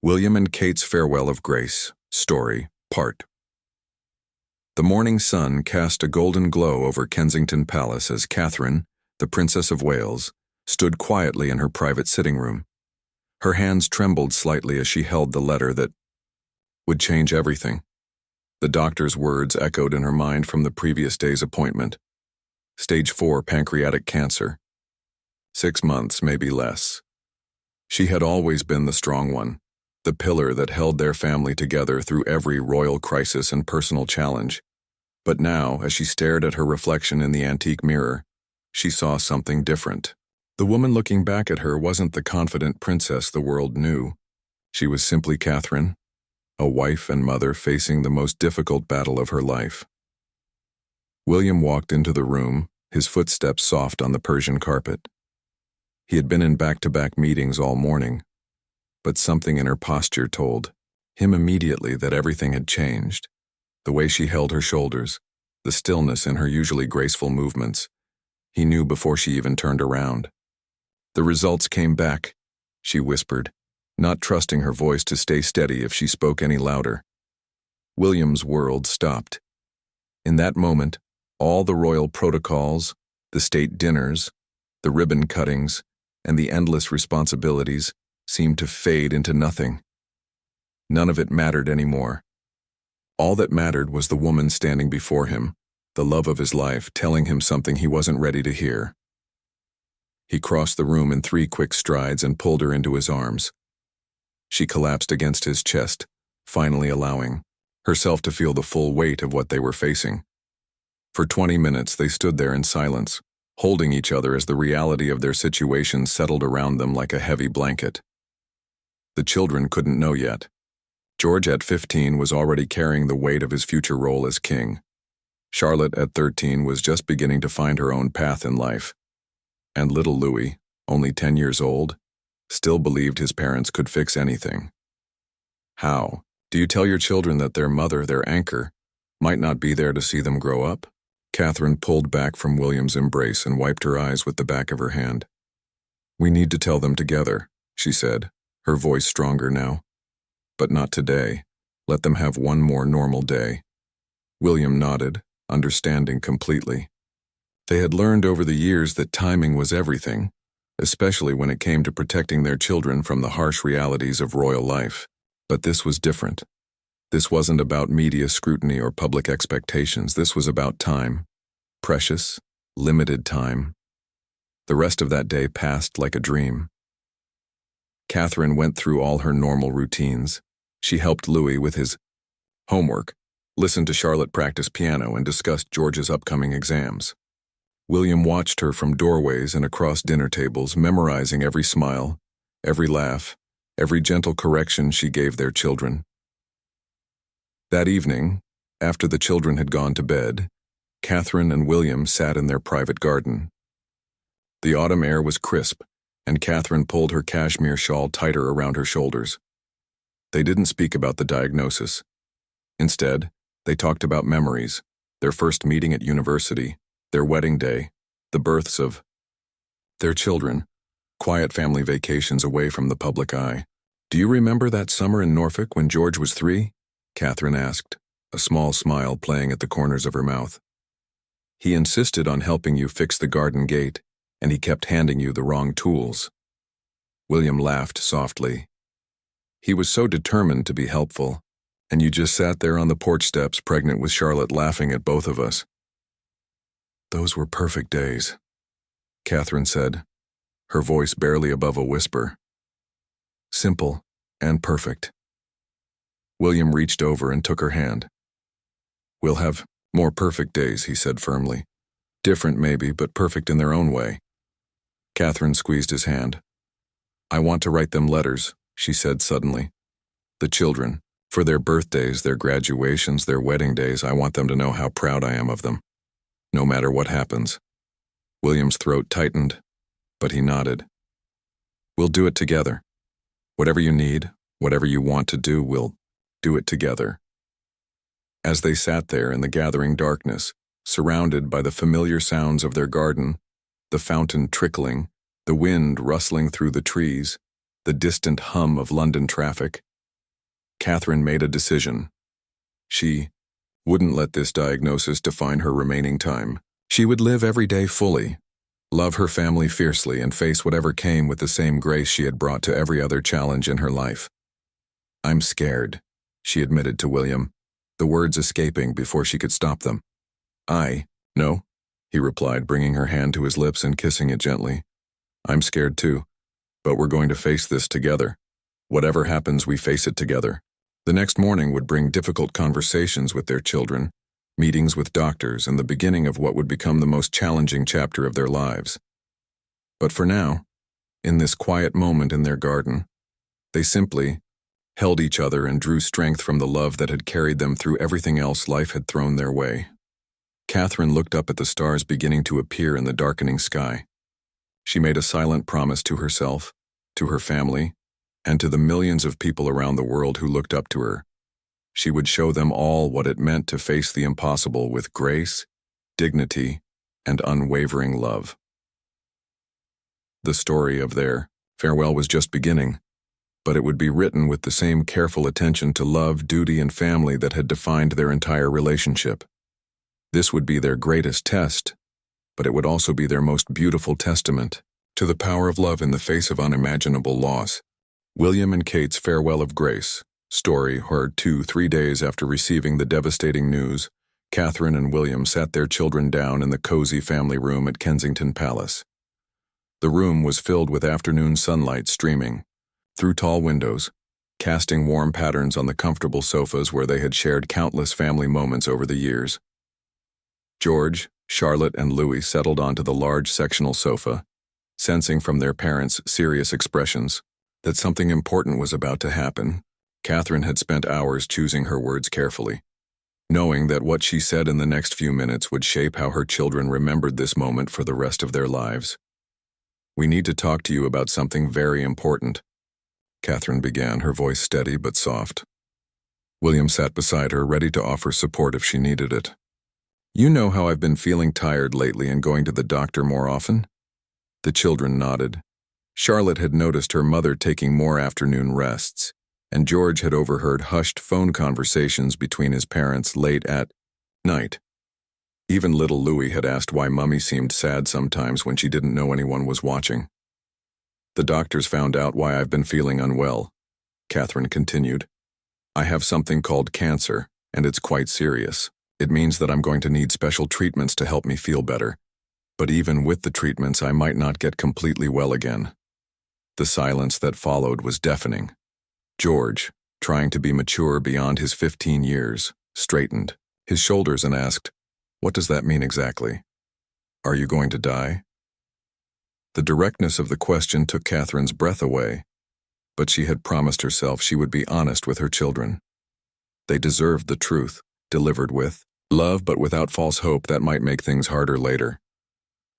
William and Kate's Farewell of Grace, Story, Part. The morning sun cast a golden glow over Kensington Palace as Catherine, the Princess of Wales, stood quietly in her private sitting room. Her hands trembled slightly as she held the letter that would change everything. The doctor's words echoed in her mind from the previous day's appointment. Stage 4 pancreatic cancer. 6 months, maybe less. She had always been the strong one, the pillar that held their family together through every royal crisis and personal challenge. But now, as she stared at her reflection in the antique mirror, she saw something different. The woman looking back at her wasn't the confident princess the world knew. She was simply Catherine, a wife and mother facing the most difficult battle of her life. William walked into the room, his footsteps soft on the Persian carpet. He had been in back-to-back meetings all morning, but something in her posture told him immediately that everything had changed. The way she held her shoulders, the stillness in her usually graceful movements. He knew before she even turned around. "The results came back," she whispered, not trusting her voice to stay steady if she spoke any louder. William's world stopped. In that moment, all the royal protocols, the state dinners, the ribbon cuttings, and the endless responsibilities seemed to fade into nothing. None of it mattered anymore. All that mattered was the woman standing before him, the love of his life, telling him something he wasn't ready to hear. He crossed the room in 3 quick strides and pulled her into his arms. She collapsed against his chest, finally allowing herself to feel the full weight of what they were facing. For 20 minutes they stood there in silence, holding each other as the reality of their situation settled around them like a heavy blanket. The children couldn't know yet. George at 15 was already carrying the weight of his future role as king. Charlotte at 13 was just beginning to find her own path in life. And little Louis, only 10 years old, still believed his parents could fix anything. How do you tell your children that their mother, their anchor, might not be there to see them grow up? Catherine pulled back from William's embrace and wiped her eyes with the back of her hand. "We need to tell them together," she said, her voice stronger now. "But not today. Let them have one more normal day." William nodded, understanding completely. They had learned over the years that timing was everything, especially when it came to protecting their children from the harsh realities of royal life. But this was different. This wasn't about media scrutiny or public expectations. This was about time. Precious, limited time. The rest of that day passed like a dream. Catherine went through all her normal routines. She helped Louis with his homework, listened to Charlotte practice piano, and discussed George's upcoming exams. William watched her from doorways and across dinner tables, memorizing every smile, every laugh, every gentle correction she gave their children. That evening, after the children had gone to bed, Catherine and William sat in their private garden. The autumn air was crisp, and Catherine pulled her cashmere shawl tighter around her shoulders. They didn't speak about the diagnosis. Instead, they talked about memories, their first meeting at university, their wedding day, the births of their children, quiet family vacations away from the public eye. "Do you remember that summer in Norfolk when George was 3? Catherine asked, a small smile playing at the corners of her mouth. "He insisted on helping you fix the garden gate, and he kept handing you the wrong tools." William laughed softly. "He was so determined to be helpful, and you just sat there on the porch steps pregnant with Charlotte laughing at both of us." "Those were perfect days," Catherine said, her voice barely above a whisper. "Simple and perfect." William reached over and took her hand. "We'll have more perfect days," he said firmly. "Different maybe, but perfect in their own way." Catherine squeezed his hand. "I want to write them letters," she said suddenly. "The children, for their birthdays, their graduations, their wedding days, I want them to know how proud I am of them. No matter what happens." William's throat tightened, but he nodded. "We'll do it together. Whatever you need, whatever you want to do, we'll do it together." As they sat there in the gathering darkness, surrounded by the familiar sounds of their garden, the fountain trickling, the wind rustling through the trees, the distant hum of London traffic, Catherine made a decision. She wouldn't let this diagnosis define her remaining time. She would live every day fully, love her family fiercely, and face whatever came with the same grace she had brought to every other challenge in her life. "I'm scared," she admitted to William, the words escaping before she could stop them. "No," he replied, bringing her hand to his lips and kissing it gently. "I'm scared too, but we're going to face this together. Whatever happens, we face it together." The next morning would bring difficult conversations with their children, meetings with doctors, and the beginning of what would become the most challenging chapter of their lives. But for now, in this quiet moment in their garden, they simply held each other and drew strength from the love that had carried them through everything else life had thrown their way. Catherine looked up at the stars beginning to appear in the darkening sky. She made a silent promise to herself, to her family, and to the millions of people around the world who looked up to her. She would show them all what it meant to face the impossible with grace, dignity, and unwavering love. The story of their farewell was just beginning, but it would be written with the same careful attention to love, duty, and family that had defined their entire relationship. This would be their greatest test, but it would also be their most beautiful testament to the power of love in the face of unimaginable loss. William and Kate's farewell of grace story heard 2-3 days after receiving the devastating news. Catherine and William sat their children down in the cozy family room at Kensington Palace. The room was filled with afternoon sunlight streaming through tall windows, casting warm patterns on the comfortable sofas where they had shared countless family moments over the years. George, Charlotte, and Louis settled onto the large sectional sofa, sensing from their parents' serious expressions that something important was about to happen. Catherine had spent hours choosing her words carefully, knowing that what she said in the next few minutes would shape how her children remembered this moment for the rest of their lives. "We need to talk to you about something very important," Catherine began, her voice steady but soft. William sat beside her, ready to offer support if she needed it. "You know how I've been feeling tired lately and going to the doctor more often?" The children nodded. Charlotte had noticed her mother taking more afternoon rests, and George had overheard hushed phone conversations between his parents late at night. Even little Louis had asked why Mummy seemed sad sometimes when she didn't know anyone was watching. "The doctors found out why I've been feeling unwell," Catherine continued. "I have something called cancer, and it's quite serious. It means that I'm going to need special treatments to help me feel better. But even with the treatments, I might not get completely well again." The silence that followed was deafening. George, trying to be mature beyond his 15 years, straightened his shoulders and asked, "What does that mean exactly? Are you going to die?" The directness of the question took Catherine's breath away, but she had promised herself she would be honest with her children. They deserved the truth, delivered with love but without false hope that might make things harder later.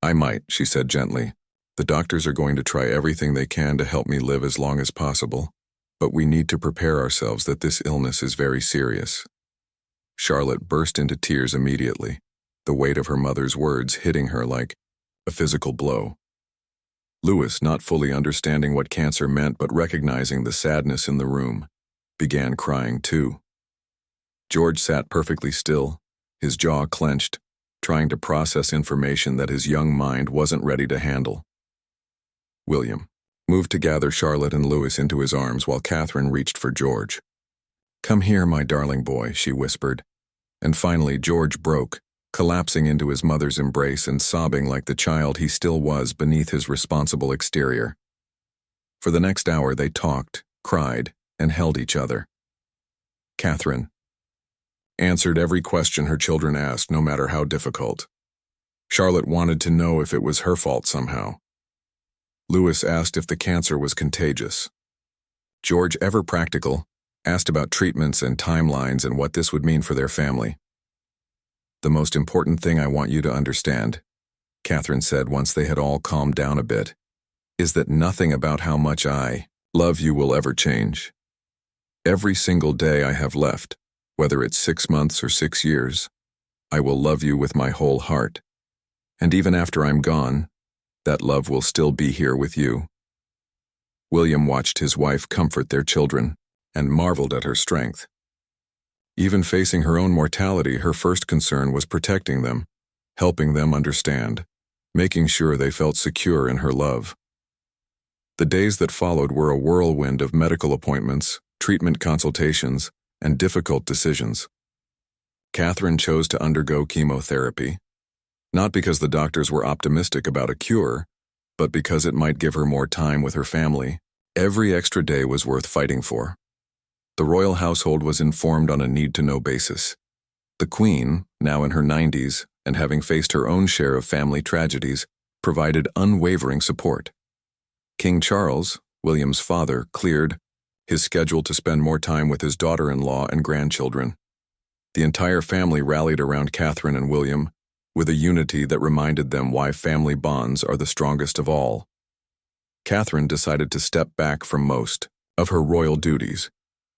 "I might," she said gently. "The doctors are going to try everything they can to help me live as long as possible, but we need to prepare ourselves that this illness is very serious." Charlotte burst into tears immediately, the weight of her mother's words hitting her like a physical blow. Louis, not fully understanding what cancer meant but recognizing the sadness in the room, began crying too. George sat perfectly still, his jaw clenched, trying to process information that his young mind wasn't ready to handle. William moved to gather Charlotte and Louis into his arms while Catherine reached for George. "Come here, my darling boy," she whispered. And finally George broke, collapsing into his mother's embrace and sobbing like the child he still was beneath his responsible exterior. For the next hour they talked, cried, and held each other. Catherine answered every question her children asked, no matter how difficult. Charlotte wanted to know if it was her fault somehow. Louis asked if the cancer was contagious. George, ever practical, asked about treatments and timelines and what this would mean for their family. "The most important thing I want you to understand," Catherine said once they had all calmed down a bit, "is that nothing about how much I love you will ever change. Every single day I have left, whether it's 6 months or 6 years, I will love you with my whole heart. And even after I'm gone, that love will still be here with you." William watched his wife comfort their children, and marveled at her strength. Even facing her own mortality, her first concern was protecting them, helping them understand, making sure they felt secure in her love. The days that followed were a whirlwind of medical appointments, treatment consultations, and difficult decisions. Catherine chose to undergo chemotherapy, not because the doctors were optimistic about a cure, but because it might give her more time with her family. Every extra day was worth fighting for. The royal household was informed on a need-to-know basis. The Queen, now in her 90s and having faced her own share of family tragedies, provided unwavering support. King Charles, William's father, cleared his schedule to spend more time with his daughter-in-law and grandchildren. The entire family rallied around Catherine and William, with a unity that reminded them why family bonds are the strongest of all. Catherine decided to step back from most of her royal duties,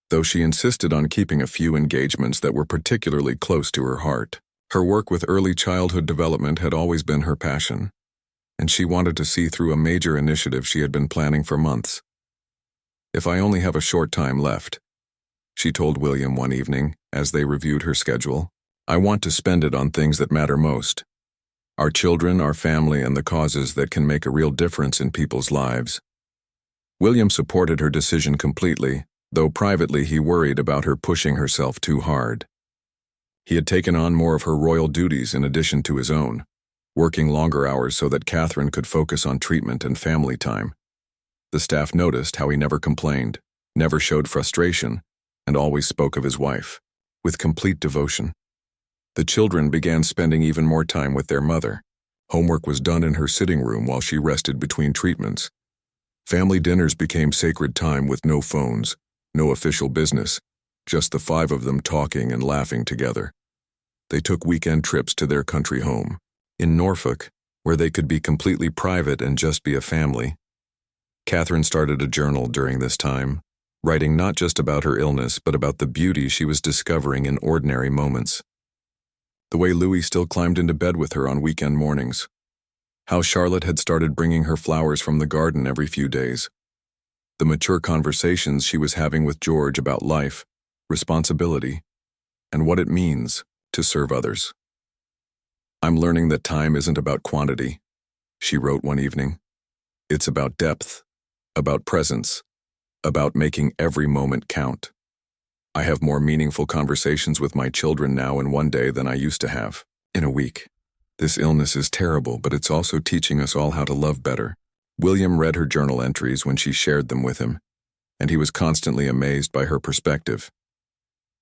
though she insisted on keeping a few engagements that were particularly close to her heart. Her work with early childhood development had always been her passion, and she wanted to see through a major initiative she had been planning for months. "If I only have a short time left," she told William one evening as they reviewed her schedule, "I want to spend it on things that matter most. Our children, our family, and the causes that can make a real difference in people's lives." William supported her decision completely, though privately he worried about her pushing herself too hard. He had taken on more of her royal duties in addition to his own, working longer hours so that Catherine could focus on treatment and family time. The staff noticed how he never complained, never showed frustration, and always spoke of his wife with complete devotion. The children began spending even more time with their mother. Homework was done in her sitting room while she rested between treatments. Family dinners became sacred time with no phones, no official business, just the five of them talking and laughing together. They took weekend trips to their country home, in Norfolk, where they could be completely private and just be a family. Catherine started a journal during this time, writing not just about her illness but about the beauty she was discovering in ordinary moments. The way Louis still climbed into bed with her on weekend mornings. How Charlotte had started bringing her flowers from the garden every few days. The mature conversations she was having with George about life, responsibility, and what it means to serve others. "I'm learning that time isn't about quantity," she wrote one evening. "It's about depth, about presence, about making every moment count. I have more meaningful conversations with my children now in one day than I used to have in a week. This illness is terrible, but it's also teaching us all how to love better." William read her journal entries when she shared them with him, and he was constantly amazed by her perspective.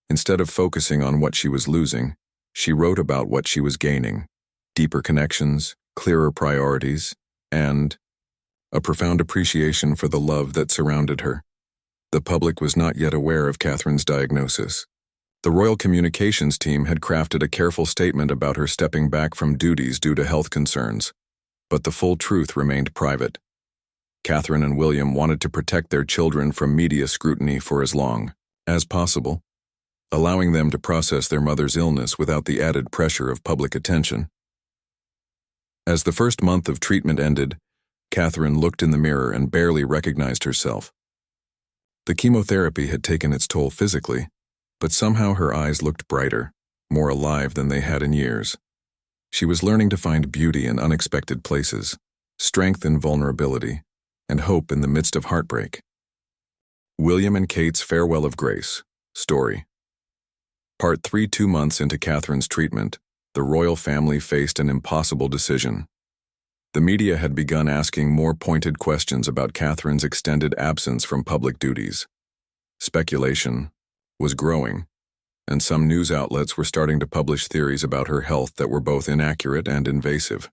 Instead of focusing on what she was losing, she wrote about what she was gaining: deeper connections, clearer priorities, and a profound appreciation for the love that surrounded her. The public was not yet aware of Catherine's diagnosis. The Royal Communications team had crafted a careful statement about her stepping back from duties due to health concerns, but the full truth remained private. Catherine and William wanted to protect their children from media scrutiny for as long as possible, allowing them to process their mother's illness without the added pressure of public attention. As the first month of treatment ended, Catherine looked in the mirror and barely recognized herself. The chemotherapy had taken its toll physically, but somehow her eyes looked brighter, more alive than they had in years. She was learning to find beauty in unexpected places, strength in vulnerability, and hope in the midst of heartbreak. William and Kate's Farewell of Grace story. Part 3. 2 months into Catherine's treatment, the royal family faced an impossible decision. The media had begun asking more pointed questions about Catherine's extended absence from public duties. Speculation was growing, and some news outlets were starting to publish theories about her health that were both inaccurate and invasive.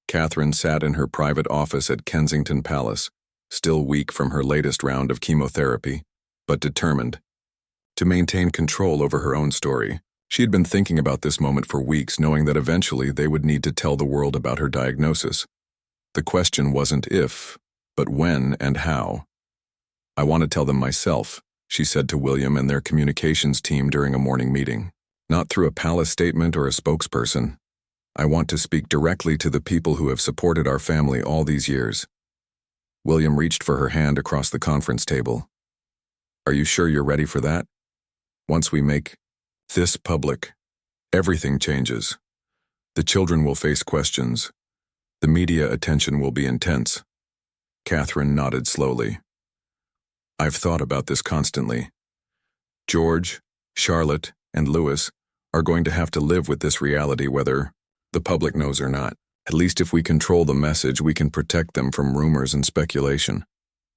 Catherine sat in her private office at Kensington Palace, still weak from her latest round of chemotherapy, but determined to maintain control over her own story. She had been thinking about this moment for weeks, knowing that eventually they would need to tell the world about her diagnosis. The question wasn't if, but when and how. "I want to tell them myself," she said to William and their communications team during a morning meeting. "Not through a palace statement or a spokesperson. I want to speak directly to the people who have supported our family all these years." William reached for her hand across the conference table. Are you sure you're ready for that? Once we make this public, everything changes. The children will face questions. The media attention will be intense. Catherine nodded slowly. I've thought about this constantly. George, Charlotte, and Louis are going to have to live with this reality whether the public knows or not. At least if we control the message, we can protect them from rumors and speculation.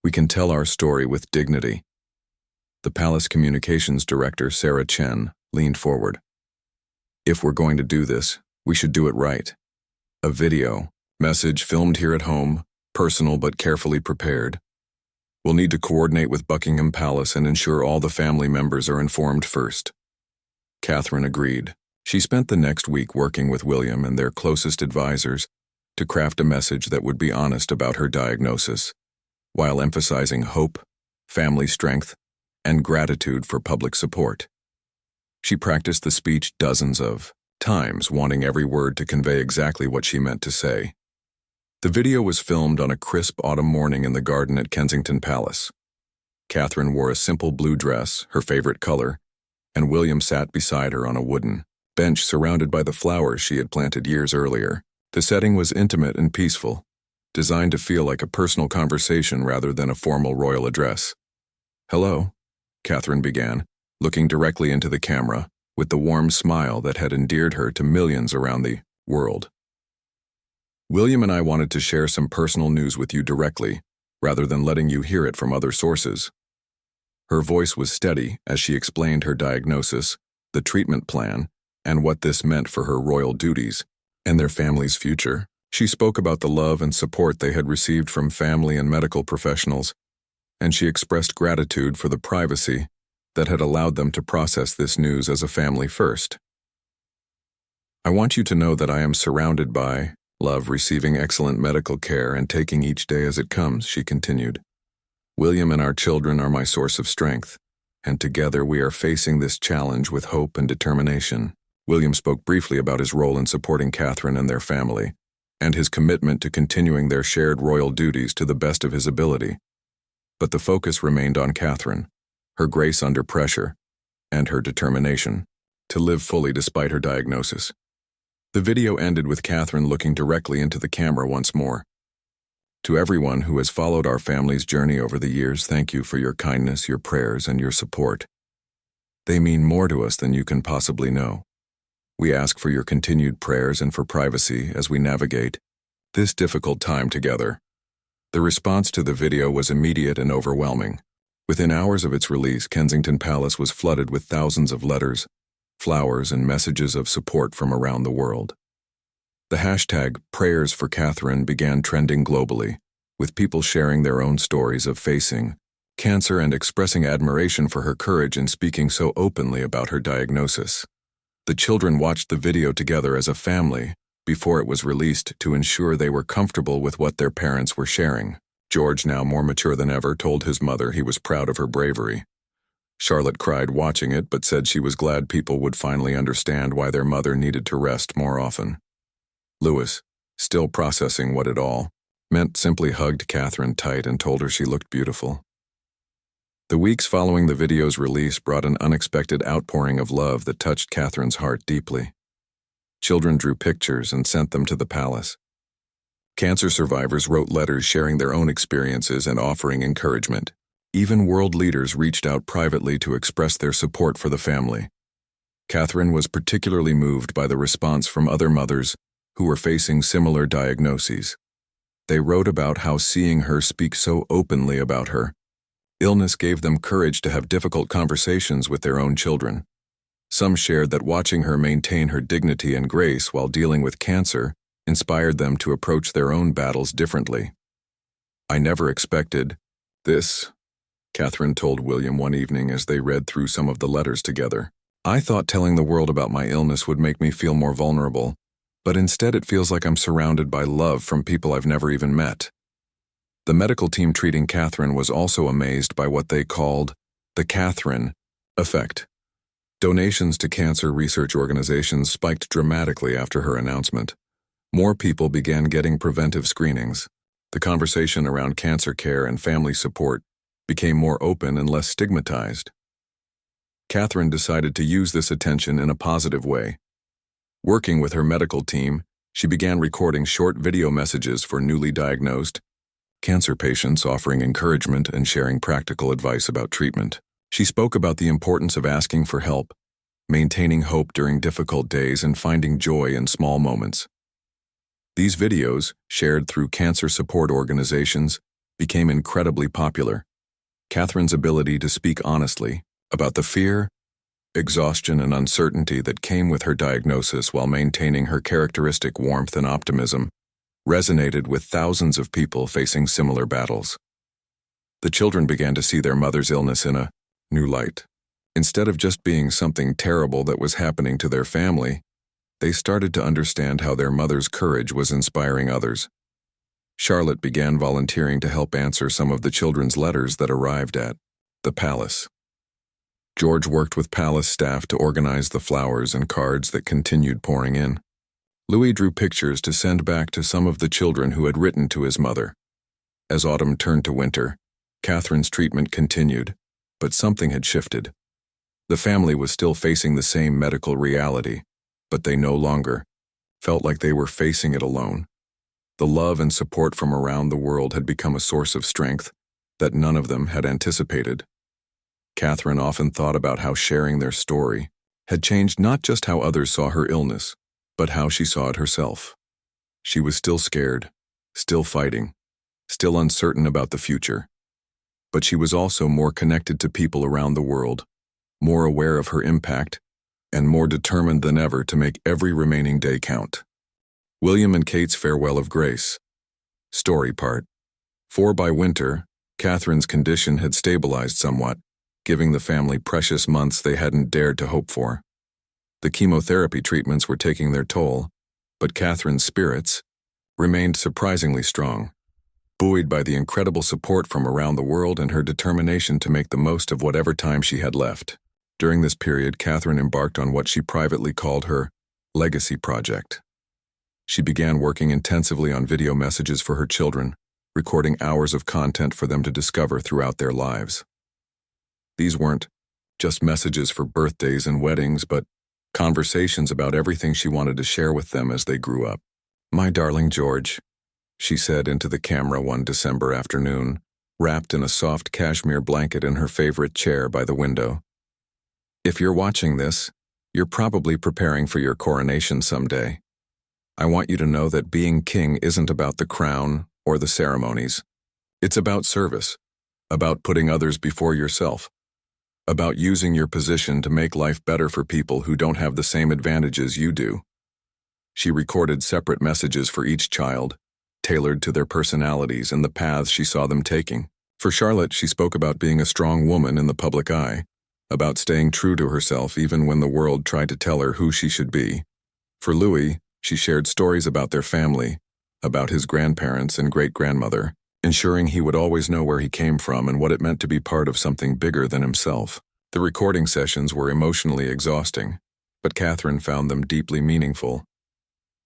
We can tell our story with dignity. The Palace Communications Director, Sarah Chen, leaned forward. If we're going to do this, we should do it right. A video, message filmed here at home, personal but carefully prepared. We'll need to coordinate with Buckingham Palace and ensure all the family members are informed first. Catherine agreed. She spent the next week working with William and their closest advisors to craft a message that would be honest about her diagnosis, while emphasizing hope, family strength, and gratitude for public support. She practiced the speech dozens of times, wanting every word to convey exactly what she meant to say. The video was filmed on a crisp autumn morning in the garden at Kensington Palace. Catherine wore a simple blue dress, her favorite color, and William sat beside her on a wooden bench surrounded by the flowers she had planted years earlier. The setting was intimate and peaceful, designed to feel like a personal conversation rather than a formal royal address. "Hello," Catherine began, looking directly into the camera, with the warm smile that had endeared her to millions around the world. "William and I wanted to share some personal news with you directly, rather than letting you hear it from other sources." Her voice was steady as she explained her diagnosis, the treatment plan, and what this meant for her royal duties and their family's future. She spoke about the love and support they had received from family and medical professionals, and she expressed gratitude for the privacy that had allowed them to process this news as a family first. "I want you to know that I am surrounded by love, receiving excellent medical care and taking each day as it comes," she continued. "William and our children are my source of strength, and together we are facing this challenge with hope and determination." William spoke briefly about his role in supporting Catherine and their family, and his commitment to continuing their shared royal duties to the best of his ability. But the focus remained on Catherine, her grace under pressure, and her determination to live fully despite her diagnosis. The video ended with Catherine looking directly into the camera once more. "To everyone who has followed our family's journey over the years, thank you for your kindness, your prayers, and your support. They mean more to us than you can possibly know. We ask for your continued prayers and for privacy as we navigate this difficult time together." The response to the video was immediate and overwhelming. Within hours of its release, Kensington Palace was flooded with thousands of letters, flowers, and messages of support from around the world. The hashtag Prayers for Catherine began trending globally, with people sharing their own stories of facing cancer and expressing admiration for her courage in speaking so openly about her diagnosis. The children watched the video together as a family before it was released to ensure they were comfortable with what their parents were sharing. George, now more mature than ever, told his mother he was proud of her bravery. Charlotte cried watching it but said she was glad people would finally understand why their mother needed to rest more often. Louis, still processing what it all meant, simply hugged Catherine tight and told her she looked beautiful. The weeks following the video's release brought an unexpected outpouring of love that touched Catherine's heart deeply. Children drew pictures and sent them to the palace. Cancer survivors wrote letters sharing their own experiences and offering encouragement. Even world leaders reached out privately to express their support for the family. Catherine was particularly moved by the response from other mothers who were facing similar diagnoses. They wrote about how seeing her speak so openly about her illness gave them courage to have difficult conversations with their own children. Some shared that watching her maintain her dignity and grace while dealing with cancer inspired them to approach their own battles differently. "I never expected this," Catherine told William one evening as they read through some of the letters together. "I thought telling the world about my illness would make me feel more vulnerable, but instead it feels like I'm surrounded by love from people I've never even met." The medical team treating Catherine was also amazed by what they called the Catherine effect. Donations to cancer research organizations spiked dramatically after her announcement. More people began getting preventive screenings. The conversation around cancer care and family support became more open and less stigmatized. Catherine decided to use this attention in a positive way. Working with her medical team, she began recording short video messages for newly diagnosed cancer patients, offering encouragement and sharing practical advice about treatment. She spoke about the importance of asking for help, maintaining hope during difficult days, and finding joy in small moments. These videos, shared through cancer support organizations, became incredibly popular. Catherine's ability to speak honestly about the fear, exhaustion, and uncertainty that came with her diagnosis while maintaining her characteristic warmth and optimism resonated with thousands of people facing similar battles. The children began to see their mother's illness in a new light. Instead of just being something terrible that was happening to their family, they started to understand how their mother's courage was inspiring others. Charlotte began volunteering to help answer some of the children's letters that arrived at the palace. George worked with palace staff to organize the flowers and cards that continued pouring in. Louis drew pictures to send back to some of the children who had written to his mother. As autumn turned to winter, Catherine's treatment continued, but something had shifted. The family was still facing the same medical reality, but they no longer felt like they were facing it alone. The love and support from around the world had become a source of strength that none of them had anticipated. Catherine often thought about how sharing their story had changed not just how others saw her illness, but how she saw it herself. She was still scared, still fighting, still uncertain about the future. But she was also more connected to people around the world, more aware of her impact, and more determined than ever to make every remaining day count. William and Kate's farewell of grace. Story part 4. By winter, Catherine's condition had stabilized somewhat, giving the family precious months they hadn't dared to hope for. The chemotherapy treatments were taking their toll, but Catherine's spirits remained surprisingly strong, buoyed by the incredible support from around the world and her determination to make the most of whatever time she had left. During this period, Catherine embarked on what she privately called her legacy project. She began working intensively on video messages for her children, recording hours of content for them to discover throughout their lives. These weren't just messages for birthdays and weddings, but conversations about everything she wanted to share with them as they grew up. "My darling George," she said into the camera one December afternoon, wrapped in a soft cashmere blanket in her favorite chair by the window. "If you're watching this, you're probably preparing for your coronation someday. I want you to know that being king isn't about the crown or the ceremonies. It's about service, about putting others before yourself, about using your position to make life better for people who don't have the same advantages you do." She recorded separate messages for each child, tailored to their personalities and the paths she saw them taking. For Charlotte, she spoke about being a strong woman in the public eye, about staying true to herself even when the world tried to tell her who she should be. For Louis, she shared stories about their family, about his grandparents and great-grandmother, ensuring he would always know where he came from and what it meant to be part of something bigger than himself. The recording sessions were emotionally exhausting, but Catherine found them deeply meaningful.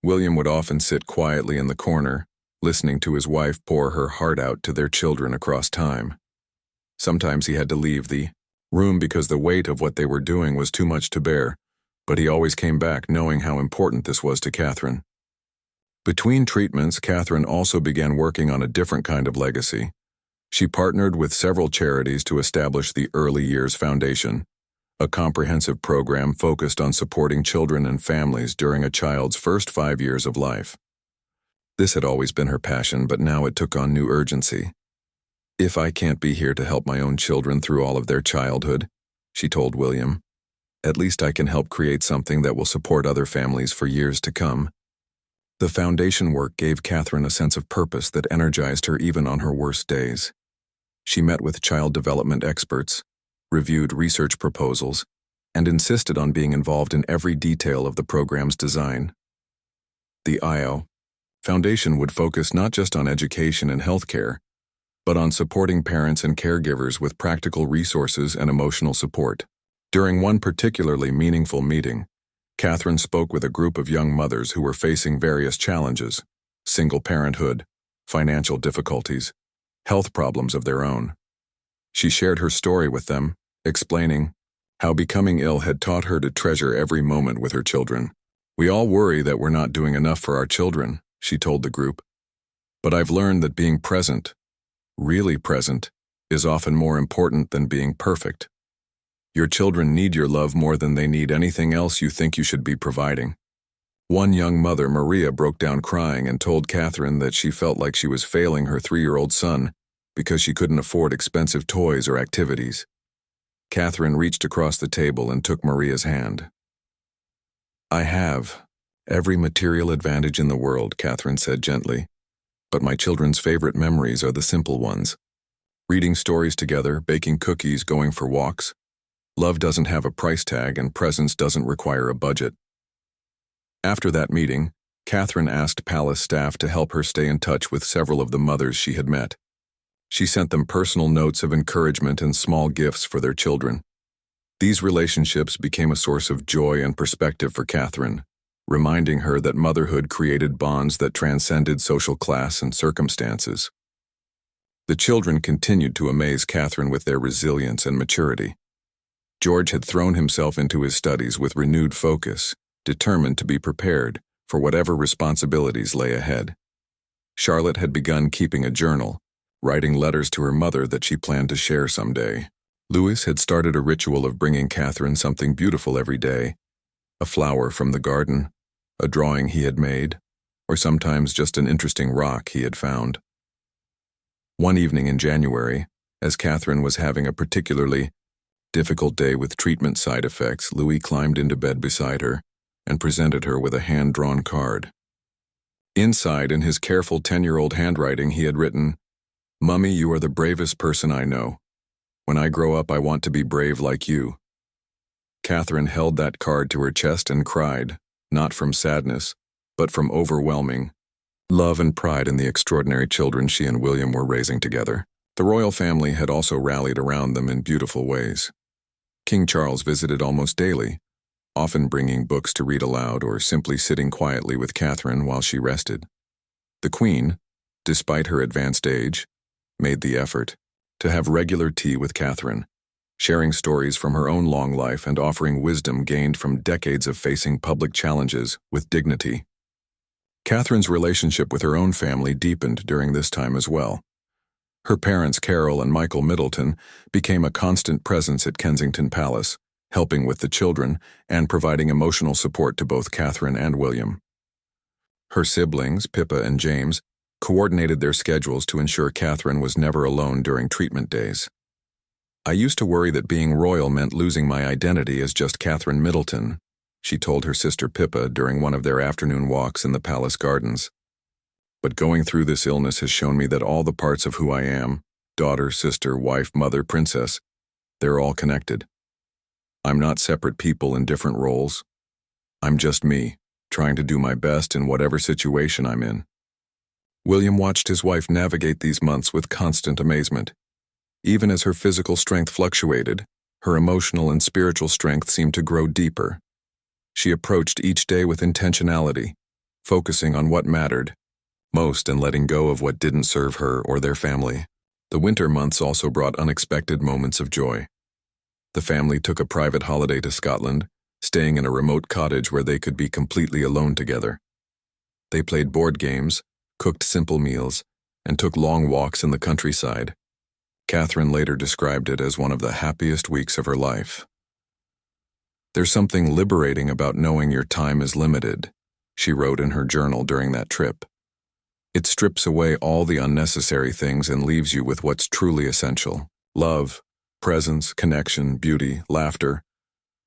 William would often sit quietly in the corner, listening to his wife pour her heart out to their children across time. Sometimes he had to leave the room because the weight of what they were doing was too much to bear, but he always came back knowing how important this was to Catherine. Between treatments, Catherine also began working on a different kind of legacy. She partnered with several charities to establish the Early Years Foundation, a comprehensive program focused on supporting children and families during a child's first 5 years of life. This had always been her passion, but now it took on new urgency. "If I can't be here to help my own children through all of their childhood," she told William, "at least I can help create something that will support other families for years to come." The foundation work gave Catherine a sense of purpose that energized her even on her worst days. She met with child development experts, reviewed research proposals, and insisted on being involved in every detail of the program's design. The IO Foundation would focus not just on education and healthcare, but on supporting parents and caregivers with practical resources and emotional support. During one particularly meaningful meeting, Catherine spoke with a group of young mothers who were facing various challenges: single parenthood, financial difficulties, health problems of their own. She shared her story with them, explaining how becoming ill had taught her to treasure every moment with her children. "We all worry that we're not doing enough for our children," she told the group. "But I've learned that being present, really present, is often more important than being perfect. Your children need your love more than they need anything else you think you should be providing." One young mother, Maria, broke down crying and told Catherine that she felt like she was failing her 3-year-old son because she couldn't afford expensive toys or activities. Catherine reached across the table and took Maria's hand. "I have every material advantage in the world," Catherine said gently, "but my children's favorite memories are the simple ones. Reading stories together, baking cookies, going for walks. Love doesn't have a price tag and presence doesn't require a budget." After that meeting, Catherine asked palace staff to help her stay in touch with several of the mothers she had met. She sent them personal notes of encouragement and small gifts for their children. These relationships became a source of joy and perspective for Catherine, reminding her that motherhood created bonds that transcended social class and circumstances. The children continued to amaze Catherine with their resilience and maturity. George had thrown himself into his studies with renewed focus, determined to be prepared for whatever responsibilities lay ahead. Charlotte had begun keeping a journal, writing letters to her mother that she planned to share someday. Louis had started a ritual of bringing Catherine something beautiful every day, a flower from the garden, a drawing he had made, or sometimes just an interesting rock he had found. One evening in January, as Catherine was having a particularly difficult day with treatment side effects, Louis climbed into bed beside her and presented her with a hand-drawn card. Inside, in his careful 10-year-old handwriting, he had written, "Mummy, you are the bravest person I know. When I grow up, I want to be brave like you." Catherine held that card to her chest and cried, not from sadness, but from overwhelming love and pride in the extraordinary children she and William were raising together. The royal family had also rallied around them in beautiful ways. King Charles visited almost daily, often bringing books to read aloud or simply sitting quietly with Catherine while she rested. The Queen, despite her advanced age, made the effort to have regular tea with Catherine, sharing stories from her own long life and offering wisdom gained from decades of facing public challenges with dignity. Catherine's relationship with her own family deepened during this time as well. Her parents, Carol and Michael Middleton, became a constant presence at Kensington Palace, helping with the children and providing emotional support to both Catherine and William. Her siblings, Pippa and James, coordinated their schedules to ensure Catherine was never alone during treatment days. "I used to worry that being royal meant losing my identity as just Catherine Middleton," she told her sister Pippa during one of their afternoon walks in the palace gardens. "But going through this illness has shown me that all the parts of who I am, daughter, sister, wife, mother, princess, they're all connected. I'm not separate people in different roles. I'm just me, trying to do my best in whatever situation I'm in." William watched his wife navigate these months with constant amazement. Even as her physical strength fluctuated, her emotional and spiritual strength seemed to grow deeper. She approached each day with intentionality, focusing on what mattered most and letting go of what didn't serve her or their family. The winter months also brought unexpected moments of joy. The family took a private holiday to Scotland, staying in a remote cottage where they could be completely alone together. They played board games, cooked simple meals, and took long walks in the countryside. Catherine later described it as one of the happiest weeks of her life. "There's something liberating about knowing your time is limited," she wrote in her journal during that trip. "It strips away all the unnecessary things and leaves you with what's truly essential. Love, presence, connection, beauty, laughter.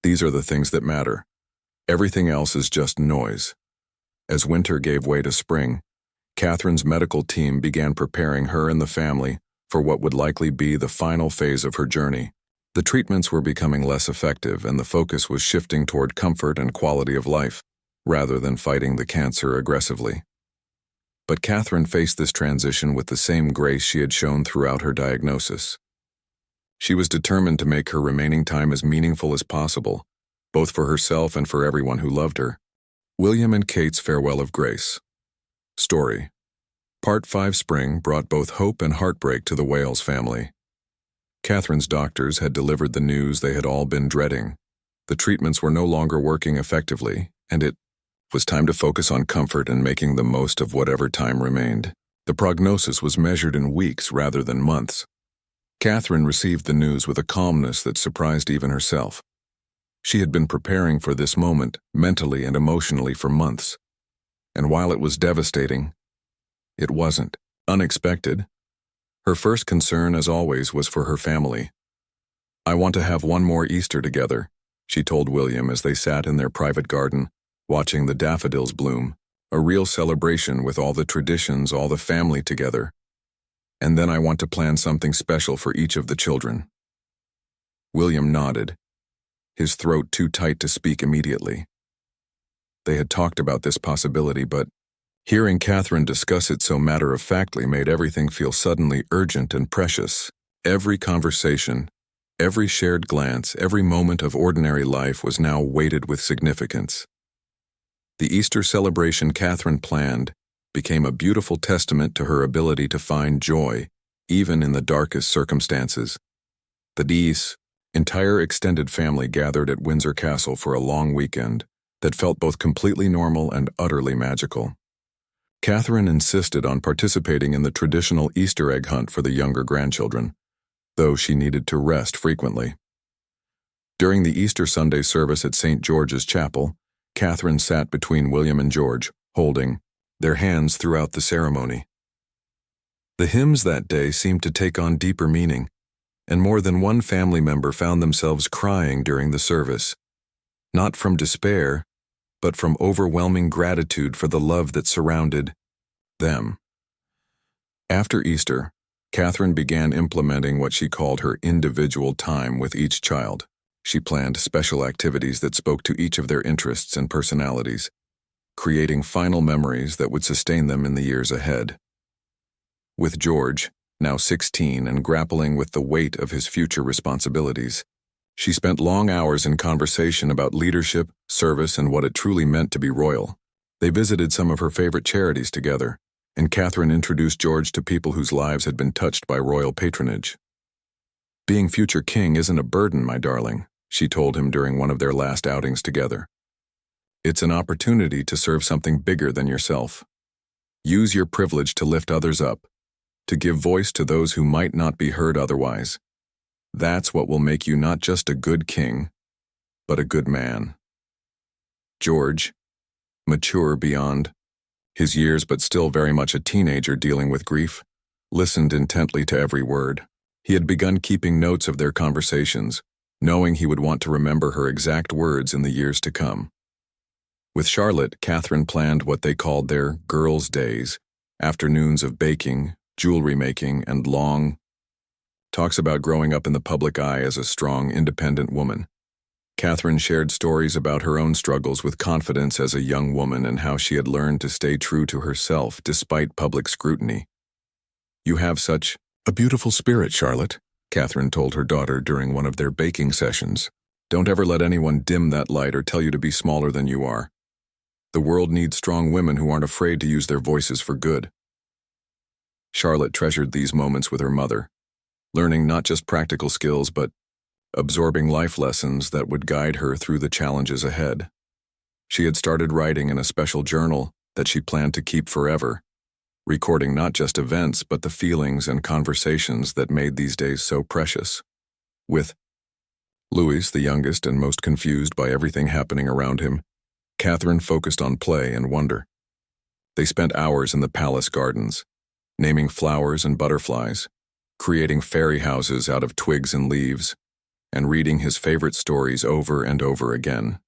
These are the things that matter. Everything else is just noise." As winter gave way to spring, Catherine's medical team began preparing her and the family for what would likely be the final phase of her journey. The treatments were becoming less effective and the focus was shifting toward comfort and quality of life, rather than fighting the cancer aggressively. But Catherine faced this transition with the same grace she had shown throughout her diagnosis. She was determined to make her remaining time as meaningful as possible, both for herself and for everyone who loved her. William and Kate's Farewell of Grace. Story. Part 5 Spring brought both hope and heartbreak to the Wales family. Catherine's doctors had delivered the news they had all been dreading. The treatments were no longer working effectively, and it was time to focus on comfort and making the most of whatever time remained. The prognosis was measured in weeks rather than months. Catherine received the news with a calmness that surprised even herself. She had been preparing for this moment, mentally and emotionally, for months. And while it was devastating, it wasn't unexpected. Her first concern, as always, was for her family. "I want to have one more Easter together," she told William as they sat in their private garden, watching the daffodils bloom, a real celebration with all the traditions, all the family together. "And then I want to plan something special for each of the children." William nodded, his throat too tight to speak immediately. They had talked about this possibility, but hearing Catherine discuss it so matter-of-factly made everything feel suddenly urgent and precious. Every conversation, every shared glance, every moment of ordinary life was now weighted with significance. The Easter celebration Catherine planned became a beautiful testament to her ability to find joy, even in the darkest circumstances. The Dees' entire extended family gathered at Windsor Castle for a long weekend that felt both completely normal and utterly magical. Catherine insisted on participating in the traditional Easter egg hunt for the younger grandchildren, though she needed to rest frequently. During the Easter Sunday service at St. George's Chapel, Catherine sat between William and George, holding their hands throughout the ceremony. The hymns that day seemed to take on deeper meaning, and more than one family member found themselves crying during the service, not from despair, but from overwhelming gratitude for the love that surrounded them. After Easter, Catherine began implementing what she called her individual time with each child. She planned special activities that spoke to each of their interests and personalities, creating final memories that would sustain them in the years ahead. With George, now 16 and grappling with the weight of his future responsibilities, she spent long hours in conversation about leadership, service, and what it truly meant to be royal. They visited some of her favorite charities together, and Catherine introduced George to people whose lives had been touched by royal patronage. "Being future king isn't a burden, my darling," she told him during one of their last outings together. "It's an opportunity to serve something bigger than yourself. Use your privilege to lift others up, to give voice to those who might not be heard otherwise. That's what will make you not just a good king, but a good man." George, mature beyond his years but still very much a teenager dealing with grief, listened intently to every word. He had begun keeping notes of their conversations, knowing he would want to remember her exact words in the years to come. With Charlotte, Catherine planned what they called their girls' days, afternoons of baking, jewelry making, and long talks about growing up in the public eye as a strong, independent woman. Catherine shared stories about her own struggles with confidence as a young woman and how she had learned to stay true to herself despite public scrutiny. "You have such a beautiful spirit, Charlotte," Catherine told her daughter during one of their baking sessions. "Don't ever let anyone dim that light or tell you to be smaller than you are. The world needs strong women who aren't afraid to use their voices for good." Charlotte treasured these moments with her mother, learning not just practical skills but absorbing life lessons that would guide her through the challenges ahead. She had started writing in a special journal that she planned to keep forever, recording not just events but the feelings and conversations that made these days so precious. With Louis, the youngest and most confused by everything happening around him, Catherine focused on play and wonder. They spent hours in the palace gardens, naming flowers and butterflies, creating fairy houses out of twigs and leaves, and reading his favorite stories over and over again.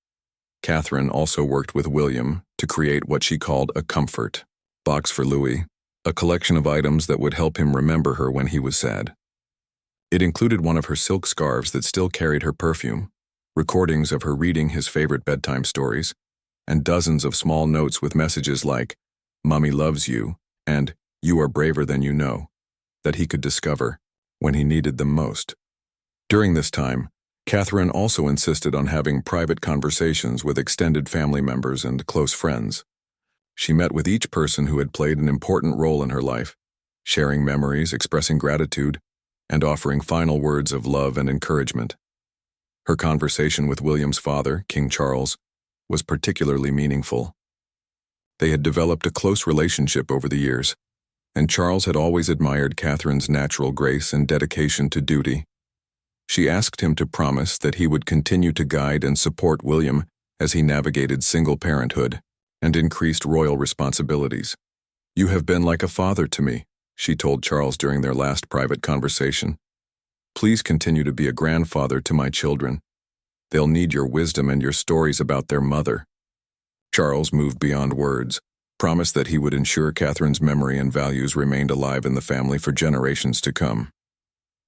Catherine also worked with William to create what she called a comfort box for Louis, a collection of items that would help him remember her when he was sad. It included one of her silk scarves that still carried her perfume, recordings of her reading his favorite bedtime stories, and dozens of small notes with messages like, "Mommy loves you," and "You are braver than you know," that he could discover when he needed them most. During this time, Catherine also insisted on having private conversations with extended family members and close friends. She met with each person who had played an important role in her life, sharing memories, expressing gratitude, and offering final words of love and encouragement. Her conversation with William's father, King Charles, was particularly meaningful. They had developed a close relationship over the years, and Charles had always admired Catherine's natural grace and dedication to duty. She asked him to promise that he would continue to guide and support William as he navigated single parenthood and increased royal responsibilities. "You have been like a father to me," she told Charles during their last private conversation. "Please continue to be a grandfather to my children. They'll need your wisdom and your stories about their mother." Charles moved beyond words, promised that he would ensure Catherine's memory and values remained alive in the family for generations to come.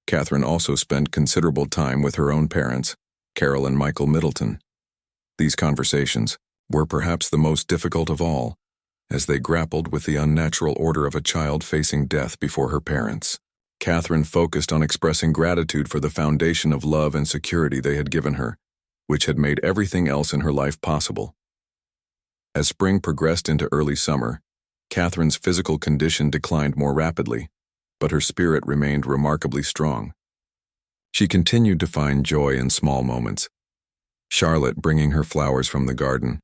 Catherine also spent considerable time with her own parents, Carol and Michael Middleton. These conversations were perhaps the most difficult of all, as they grappled with the unnatural order of a child facing death before her parents. Catherine focused on expressing gratitude for the foundation of love and security they had given her, which had made everything else in her life possible. As spring progressed into early summer, Catherine's physical condition declined more rapidly, but her spirit remained remarkably strong. She continued to find joy in small moments. Charlotte bringing her flowers from the garden,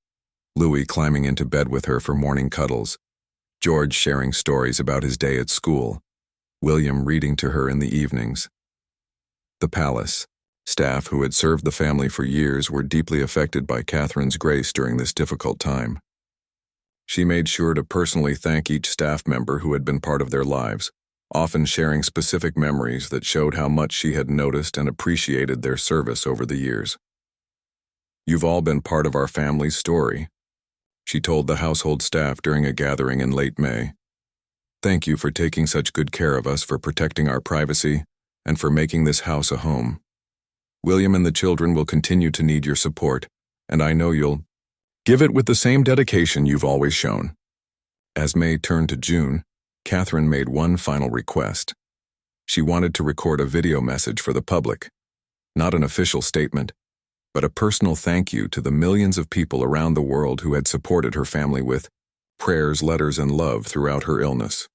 Louis climbing into bed with her for morning cuddles, George sharing stories about his day at school, William reading to her in the evenings. The palace, staff who had served the family for years were deeply affected by Catherine's grace during this difficult time. She made sure to personally thank each staff member who had been part of their lives, often sharing specific memories that showed how much she had noticed and appreciated their service over the years. "You've all been part of our family's story," she told the household staff during a gathering in late May. "Thank you for taking such good care of us, for protecting our privacy, and for making this house a home. William and the children will continue to need your support, and I know you'll give it with the same dedication you've always shown." As May turned to June, Catherine made one final request. She wanted to record a video message for the public, not an official statement, but a personal thank you to the millions of people around the world who had supported her family with prayers, letters, and love throughout her illness.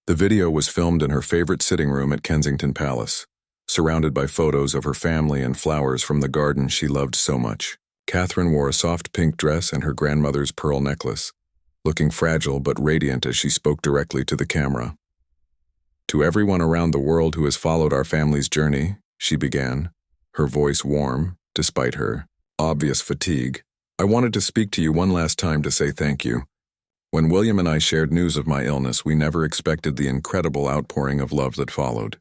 The video was filmed in her favorite sitting room at Kensington Palace, surrounded by photos of her family and flowers from the garden she loved so much. Catherine wore a soft pink dress and her grandmother's pearl necklace, looking fragile but radiant as she spoke directly to the camera. "To everyone around the world who has followed our family's journey," she began, her voice warm, despite her obvious fatigue, "I wanted to speak to you one last time to say thank you. When William and I shared news of my illness, we never expected the incredible outpouring of love that followed.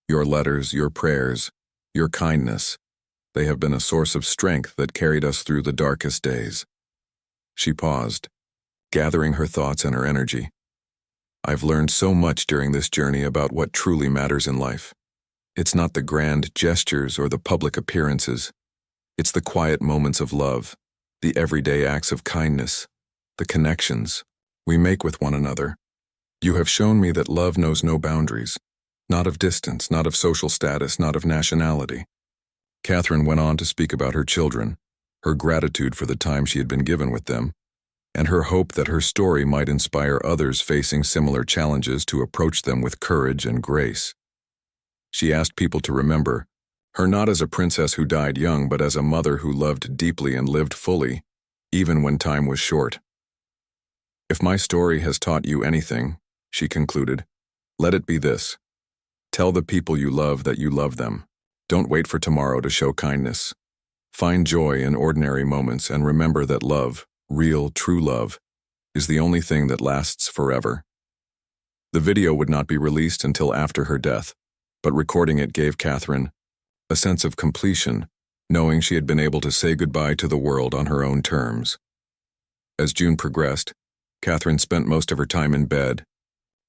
Your letters, your prayers, your kindness, they have been a source of strength that carried us through the darkest days." She paused, gathering her thoughts and her energy. "I've learned so much during this journey about what truly matters in life. It's not the grand gestures or the public appearances. It's the quiet moments of love, the everyday acts of kindness, the connections we make with one another. You have shown me that love knows no boundaries, not of distance, not of social status, not of nationality." Catherine went on to speak about her children, her gratitude for the time she had been given with them, and her hope that her story might inspire others facing similar challenges to approach them with courage and grace. She asked people to remember her not as a princess who died young, but as a mother who loved deeply and lived fully, even when time was short. "If my story has taught you anything," she concluded, "let it be this. Tell the people you love that you love them. Don't wait for tomorrow to show kindness. Find joy in ordinary moments and remember that love, real, true love, is the only thing that lasts forever." The video would not be released until after her death, but recording it gave Catherine a sense of completion, knowing she had been able to say goodbye to the world on her own terms. As June progressed, Catherine spent most of her time in bed,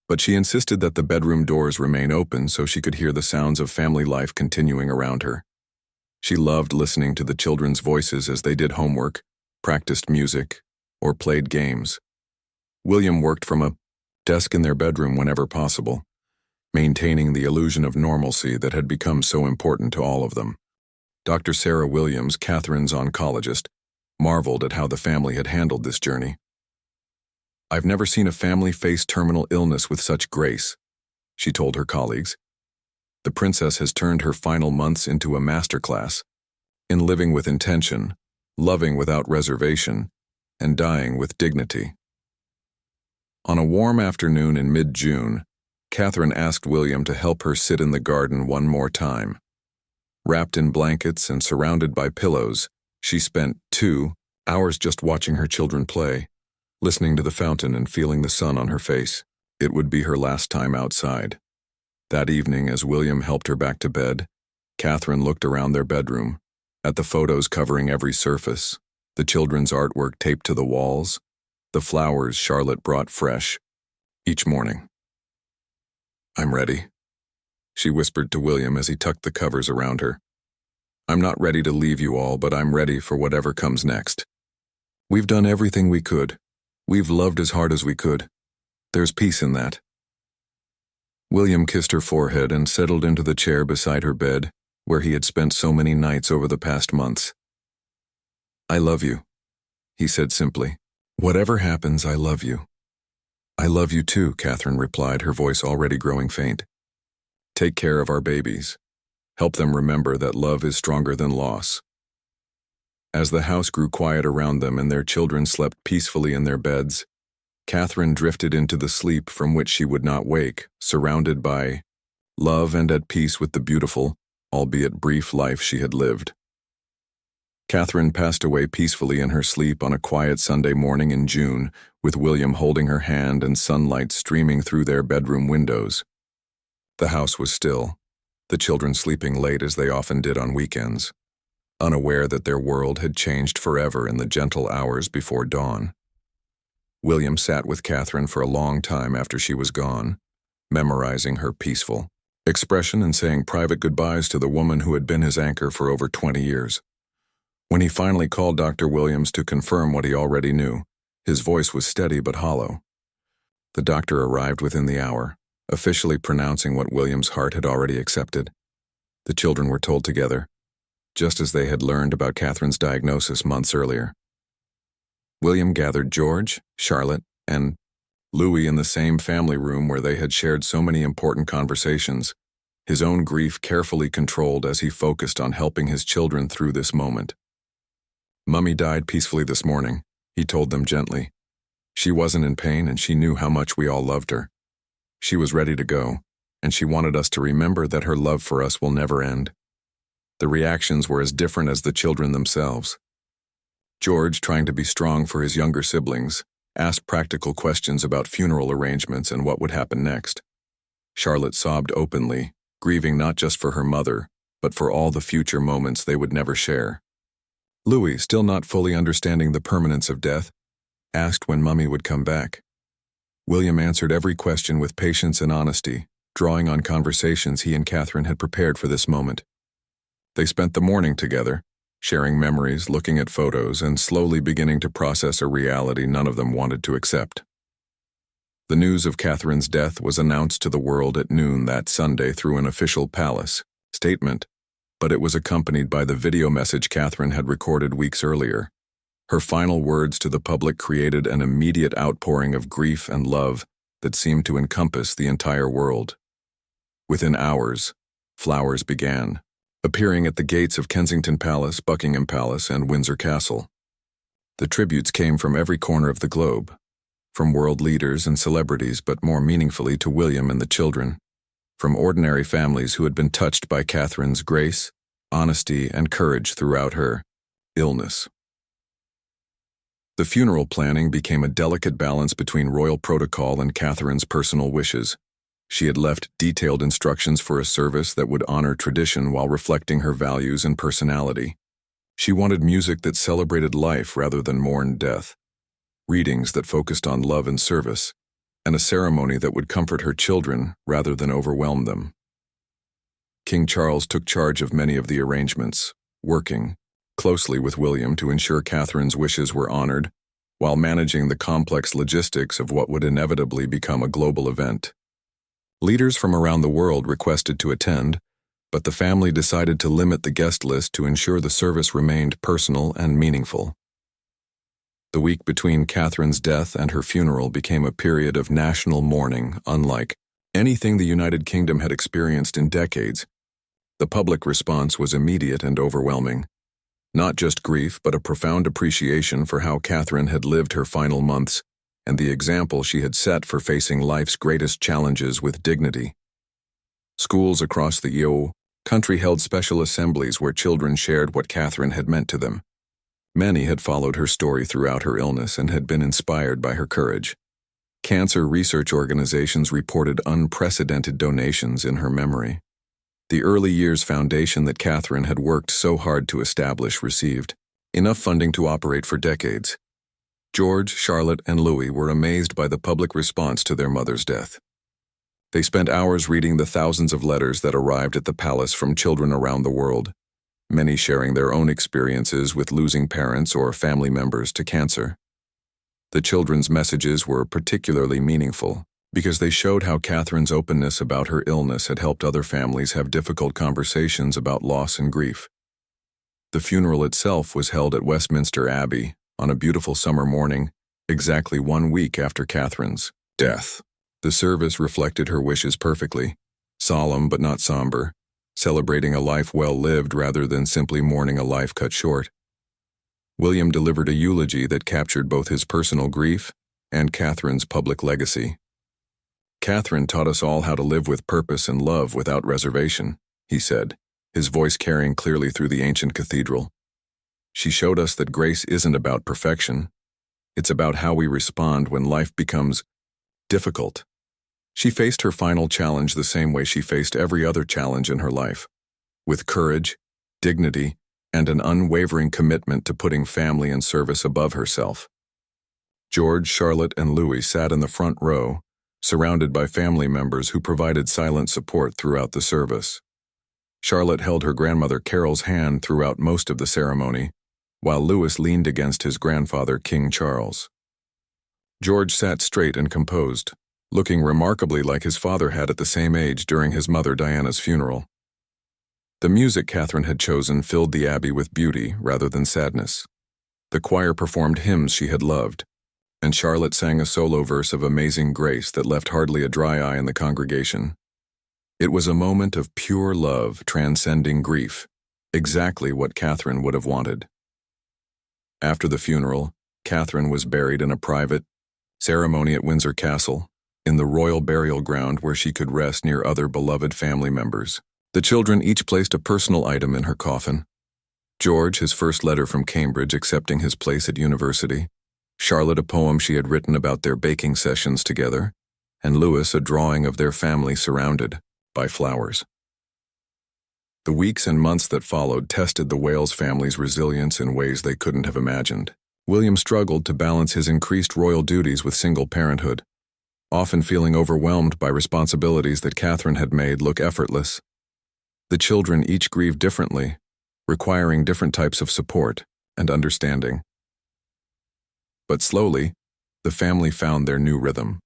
but she insisted that the bedroom doors remain open so she could hear the sounds of family life continuing around her. She loved listening to the children's voices as they did homework, practiced music, or played games. William worked from a desk in their bedroom whenever possible, maintaining the illusion of normalcy that had become so important to all of them. Dr. Sarah Williams, Catherine's oncologist, marveled at how the family had handled this journey. "I've never seen a family face terminal illness with such grace," she told her colleagues. The princess has turned her final months into a masterclass in living with intention, loving without reservation, and dying with dignity. On a warm afternoon in mid-June, Catherine asked William to help her sit in the garden one more time. Wrapped in blankets and surrounded by pillows, she spent 2 hours just watching her children play, listening to the fountain and feeling the sun on her face. It would be her last time outside. That evening, as William helped her back to bed, Catherine looked around their bedroom, at the photos covering every surface, the children's artwork taped to the walls, the flowers Charlotte brought fresh each morning. "I'm ready," she whispered to William as he tucked the covers around her. "I'm not ready to leave you all, but I'm ready for whatever comes next. We've done everything we could. We've loved as hard as we could. There's peace in that." William kissed her forehead and settled into the chair beside her bed, where he had spent so many nights over the past months. "I love you," he said simply. "Whatever happens, I love you." "I love you too," Catherine replied, her voice already growing faint. "Take care of our babies. Help them remember that love is stronger than loss." As the house grew quiet around them and their children slept peacefully in their beds, Catherine drifted into the sleep from which she would not wake, surrounded by love and at peace with the beautiful, albeit brief life she had lived. Catherine passed away peacefully in her sleep on a quiet Sunday morning in June, with William holding her hand and sunlight streaming through their bedroom windows. The house was still, the children sleeping late as they often did on weekends, unaware that their world had changed forever in the gentle hours before dawn. William sat with Catherine for a long time after she was gone, memorizing her peaceful expression and saying private goodbyes to the woman who had been his anchor for over 20 years. When he finally called Dr. Williams to confirm what he already knew, his voice was steady but hollow. The doctor arrived within the hour, officially pronouncing what William's heart had already accepted. The children were told together, just as they had learned about Catherine's diagnosis months earlier. William gathered George, Charlotte, and Louis in the same family room where they had shared so many important conversations, his own grief carefully controlled as he focused on helping his children through this moment. "Mummy died peacefully this morning," he told them gently. "She wasn't in pain and she knew how much we all loved her. She was ready to go, and she wanted us to remember that her love for us will never end." The reactions were as different as the children themselves. George, trying to be strong for his younger siblings, asked practical questions about funeral arrangements and what would happen next. Charlotte sobbed openly, grieving not just for her mother, but for all the future moments they would never share. Louis, still not fully understanding the permanence of death, asked when Mummy would come back. William answered every question with patience and honesty, drawing on conversations he and Catherine had prepared for this moment. They spent the morning together, sharing memories, looking at photos, and slowly beginning to process a reality none of them wanted to accept. The news of Catherine's death was announced to the world at noon that Sunday through an official palace statement, but it was accompanied by the video message Catherine had recorded weeks earlier. Her final words to the public created an immediate outpouring of grief and love that seemed to encompass the entire world. Within hours, flowers began appearing at the gates of Kensington Palace, Buckingham Palace, and Windsor Castle. The tributes came from every corner of the globe, from world leaders and celebrities, but more meaningfully to William and the children, from ordinary families who had been touched by Catherine's grace, honesty, and courage throughout her illness. The funeral planning became a delicate balance between royal protocol and Catherine's personal wishes. She had left detailed instructions for a service that would honor tradition while reflecting her values and personality. She wanted music that celebrated life rather than mourned death, readings that focused on love and service, and a ceremony that would comfort her children rather than overwhelm them. King Charles took charge of many of the arrangements, working closely with William to ensure Catherine's wishes were honored, while managing the complex logistics of what would inevitably become a global event. Leaders from around the world requested to attend, but the family decided to limit the guest list to ensure the service remained personal and meaningful. The week between Catherine's death and her funeral became a period of national mourning unlike anything the United Kingdom had experienced in decades. The public response was immediate and overwhelming. Not just grief, but a profound appreciation for how Catherine had lived her final months and the example she had set for facing life's greatest challenges with dignity. Schools across the EU country held special assemblies where children shared what Catherine had meant to them. Many had followed her story throughout her illness and had been inspired by her courage. Cancer research organizations reported unprecedented donations in her memory. The Early Years Foundation that Catherine had worked so hard to establish received enough funding to operate for decades. George, Charlotte, and Louis were amazed by the public response to their mother's death. They spent hours reading the thousands of letters that arrived at the palace from children around the world, many sharing their own experiences with losing parents or family members to cancer. The children's messages were particularly meaningful because they showed how Catherine's openness about her illness had helped other families have difficult conversations about loss and grief. The funeral itself was held at Westminster Abbey on a beautiful summer morning, exactly 1 week after Catherine's death. The service reflected her wishes perfectly, solemn but not somber, celebrating a life well lived rather than simply mourning a life cut short. William delivered a eulogy that captured both his personal grief and Catherine's public legacy. "Catherine taught us all how to live with purpose and love without reservation," he said, his voice carrying clearly through the ancient cathedral. "She showed us that grace isn't about perfection. It's about how we respond when life becomes difficult." She faced her final challenge the same way she faced every other challenge in her life, with courage, dignity, and an unwavering commitment to putting family and service above herself. George, Charlotte, and Louis sat in the front row, surrounded by family members who provided silent support throughout the service. Charlotte held her grandmother Carol's hand throughout most of the ceremony, while Louis leaned against his grandfather, King Charles. George sat straight and composed, looking remarkably like his father had at the same age during his mother Diana's funeral. The music Catherine had chosen filled the abbey with beauty rather than sadness. The choir performed hymns she had loved, and Charlotte sang a solo verse of Amazing Grace that left hardly a dry eye in the congregation. It was a moment of pure love transcending grief, exactly what Catherine would have wanted. After the funeral, Catherine was buried in a private ceremony at Windsor Castle, in the royal burial ground where she could rest near other beloved family members. The children each placed a personal item in her coffin. George, his first letter from Cambridge accepting his place at university. Charlotte, a poem she had written about their baking sessions together. And Louis, a drawing of their family surrounded by flowers. The weeks and months that followed tested the Wales family's resilience in ways they couldn't have imagined. William struggled to balance his increased royal duties with single parenthood, often feeling overwhelmed by responsibilities that Catherine had made look effortless. The children each grieved differently, requiring different types of support and understanding. But slowly, the family found their new rhythm.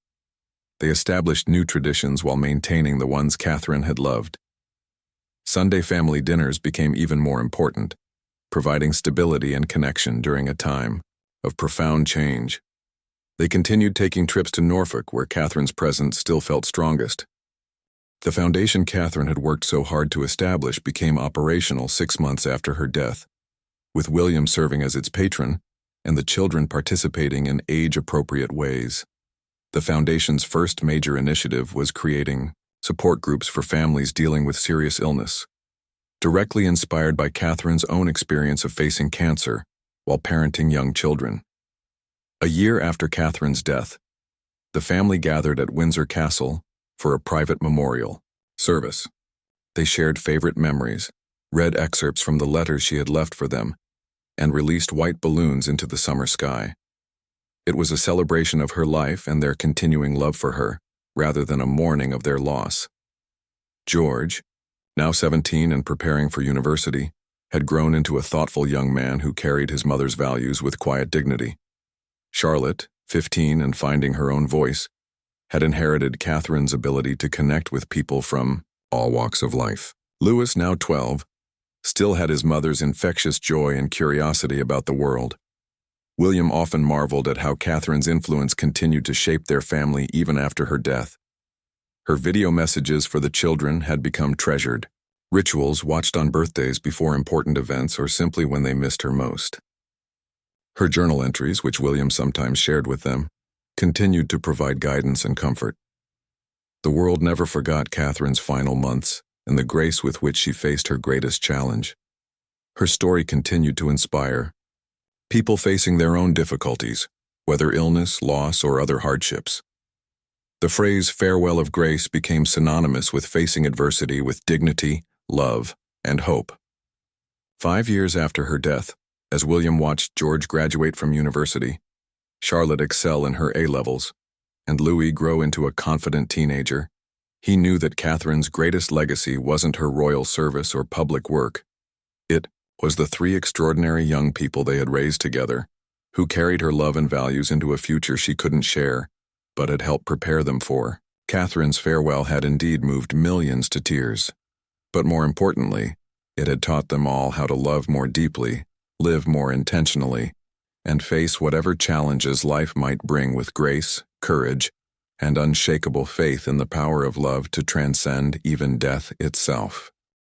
They established new traditions while maintaining the ones Catherine had loved. Sunday family dinners became even more important, providing stability and connection during a time of profound change. They continued taking trips to Norfolk, where Catherine's presence still felt strongest. The foundation Catherine had worked so hard to establish became operational 6 months after her death, with William serving as its patron and the children participating in age-appropriate ways. The foundation's first major initiative was creating support groups for families dealing with serious illness, directly inspired by Catherine's own experience of facing cancer while parenting young children. A year after Catherine's death, the family gathered at Windsor Castle for a private memorial service. They shared favorite memories, read excerpts from the letters she had left for them, and released white balloons into the summer sky. It was a celebration of her life and their continuing love for her, rather than a mourning of their loss. George, now 17 and preparing for university, had grown into a thoughtful young man who carried his mother's values with quiet dignity. Charlotte, 15 and finding her own voice, had inherited Catherine's ability to connect with people from all walks of life. Louis, now 12, still had his mother's infectious joy and curiosity about the world. William often marveled at how Catherine's influence continued to shape their family even after her death. Her video messages for the children had become treasured, rituals watched on birthdays before important events or simply when they missed her most. Her journal entries, which William sometimes shared with them, continued to provide guidance and comfort. The world never forgot Catherine's final months and the grace with which she faced her greatest challenge. Her story continued to inspire people facing their own difficulties, whether illness, loss, or other hardships. The phrase farewell of grace became synonymous with facing adversity with dignity, love, and hope. 5 years after her death, as William watched George graduate from university, Charlotte excel in her A-levels, and Louis grow into a confident teenager, he knew that Catherine's greatest legacy wasn't her royal service or public work. It was the 3 extraordinary young people they had raised together, who carried her love and values into a future she couldn't share, but had helped prepare them for. Catherine's farewell had indeed moved millions to tears. But more importantly, it had taught them all how to love more deeply, live more intentionally, and face whatever challenges life might bring with grace, courage, and unshakable faith in the power of love to transcend even death itself.